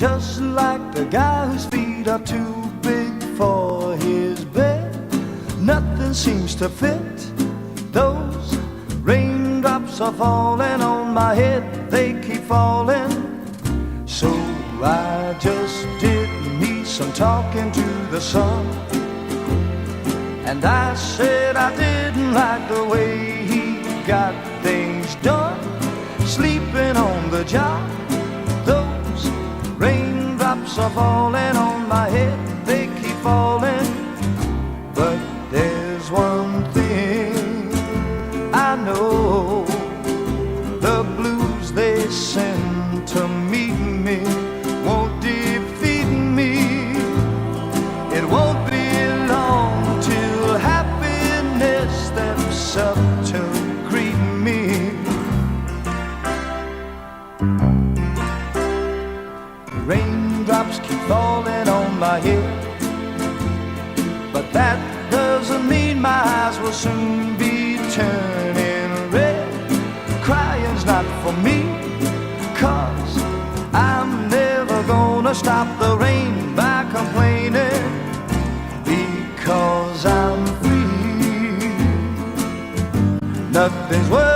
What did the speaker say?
just like the guy whose feet are too big for his bed. Nothing seems to fit. Those raindrops are falling on my head, they keep falling. So I just did me some talking to the sun, and I said I didn't like the way he got things done, sleeping on the job. Those raindrops are falling on my head, they keep falling. But there's one thing I know, the blues they send to meet me won't defeat me. It won't be long till happiness steps up to greet me. Raindrops keep falling on my head, but that doesn't mean my eyes will soon be turning red. Crying's not for me, 'cause I'm never gonna stop the rain by complaining, because I'm free. Nothing's worth